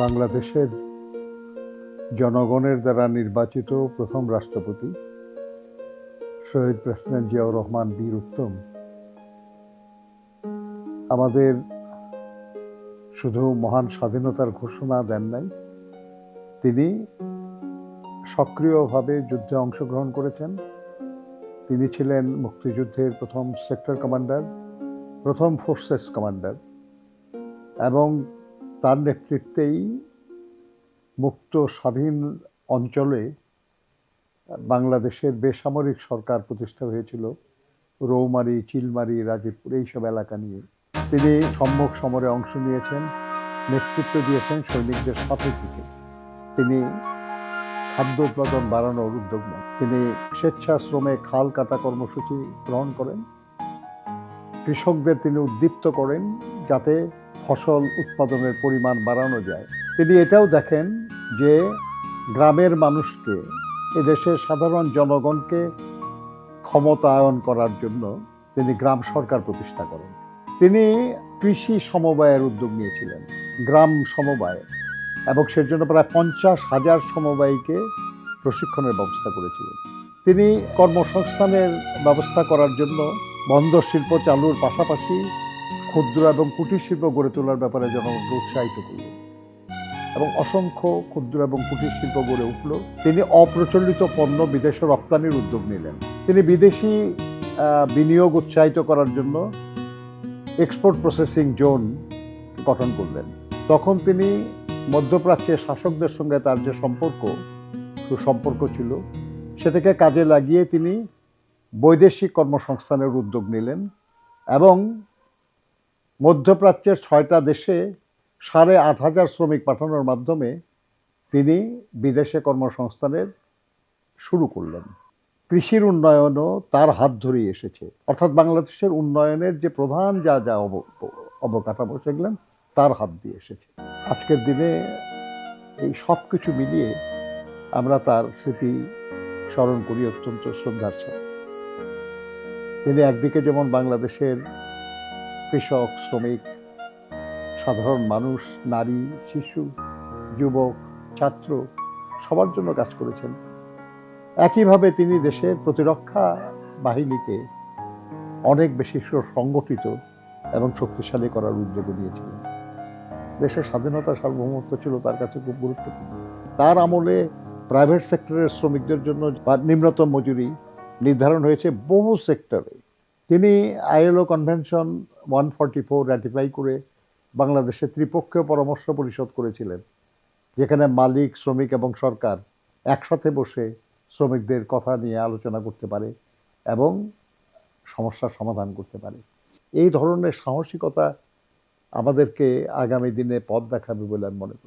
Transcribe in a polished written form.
বাংলাদেশের জনগণের দ্বারা নির্বাচিত প্রথম রাষ্ট্রপতি শহীদ প্রেসিডেন্ট জিয়াউর রহমান বীর উত্তম আমাদের শুধু মহান স্বাধীনতার ঘোষণা দেন নাই, তিনি সক্রিয়ভাবে যুদ্ধে অংশগ্রহণ করেছেন। তিনি ছিলেন মুক্তিযুদ্ধের প্রথম সেক্টর কমান্ডার, প্রথম ফোর্সেস কমান্ডার, এবং তার নেতৃত্বেই মুক্ত স্বাধীন অঞ্চলে বাংলাদেশের বেসামরিক সরকার প্রতিষ্ঠা হয়েছিল। রৌমারী, চিলমারী, রাজীবপুর এইসব এলাকা নিয়ে তিনি সম্মুখ সমরে অংশ নিয়েছেন, নেতৃত্ব দিয়েছেন সৈনিকদের সাথে থেকে। তিনি খাদ্য উৎপাদন বাড়ানোর উদ্যোগ নেন। তিনি স্বেচ্ছাশ্রমে খাল কাটা কর্মসূচি গ্রহণ করেন। কৃষকদের তিনি উদ্দীপ্ত করেন যাতে ফসল উৎপাদনের পরিমাণ বাড়ানো যায়। তিনি এটাও দেখেন যে গ্রামের মানুষকে, এদেশের সাধারণ জনগণকে ক্ষমতায়ন করার জন্য তিনি গ্রাম সরকার প্রতিষ্ঠা করেন। তিনি কৃষি সমবায়ের উদ্যোগ নিয়েছিলেন, গ্রাম সমবায়, এবং সেজন্য প্রায় 50,000 সমবায়ীকে প্রশিক্ষণের ব্যবস্থা করেছিলেন। তিনি কর্মসংস্থানের ব্যবস্থা করার জন্য বন্দর শিল্প চালুর পাশাপাশি ক্ষুদ্র এবং কুটির শিল্প গড়ে তোলার ব্যাপারে জনগণকে উৎসাহিত করলেন এবং অসংখ্য ক্ষুদ্র এবং কুটির শিল্প গড়ে উঠল। তিনি অপ্রচলিত পণ্য বিদেশে রপ্তানির উদ্যোগ নিলেন। তিনি বিদেশি বিনিয়োগ উৎসাহিত করার জন্য এক্সপোর্ট প্রসেসিং জোন গঠন করলেন। তখন তিনি মধ্যপ্রাচ্যের শাসকদের সঙ্গে তার যে সুসম্পর্ক ছিল, সেটাকে কাজে লাগিয়ে তিনি বৈদেশিক কর্মসংস্থানের উদ্যোগ নিলেন এবং মধ্যপ্রাচ্যের 6টা দেশে 8,500 শ্রমিক পাঠানোর মাধ্যমে তিনি বিদেশে কর্মসংস্থানের শুরু করলেন। কৃষির উন্নয়নও তার হাত ধরেই এসেছে, অর্থাৎ বাংলাদেশের উন্নয়নের যে প্রধান যা অবকাঠামো সেগুলো তার হাত দিয়ে এসেছে। আজকের দিনে এই সব কিছু মিলিয়ে আমরা তার স্মৃতি স্মরণ করি অত্যন্ত শ্রদ্ধার সাথে। তিনি একদিকে যেমন বাংলাদেশের কৃষক, শ্রমিক, সাধারণ মানুষ, নারী, শিশু, যুবক, ছাত্র সবার জন্য কাজ করেছেন। একইভাবে তিনি দেশের প্রতিরক্ষা বাহিনীকে অনেক বেশি সংগঠিত এবং শক্তিশালী করার উদ্যোগ নিয়েছিলেন। দেশের স্বাধীনতা, সার্বভৌমত্ব ছিল তার কাছে খুব গুরুত্বপূর্ণ। তার আমলে প্রাইভেট সেক্টরের শ্রমিকদের জন্য নিম্নতম মজুরি নির্ধারণ হয়েছে বহু সেক্টরে। তিনি ILO কনভেনশন 144 র্যাটিফাই করে বাংলাদেশে ত্রিপক্ষীয় পরামর্শ পরিষদ করেছিলেন, যেখানে মালিক, শ্রমিক এবং সরকার একসাথে বসে শ্রমিকদের কথা নিয়ে আলোচনা করতে পারে এবং সমস্যার সমাধান করতে পারে। এই ধরনের সাহসিকতা আমাদেরকে আগামী দিনে পথ দেখাবে বলে আমি মনে করি।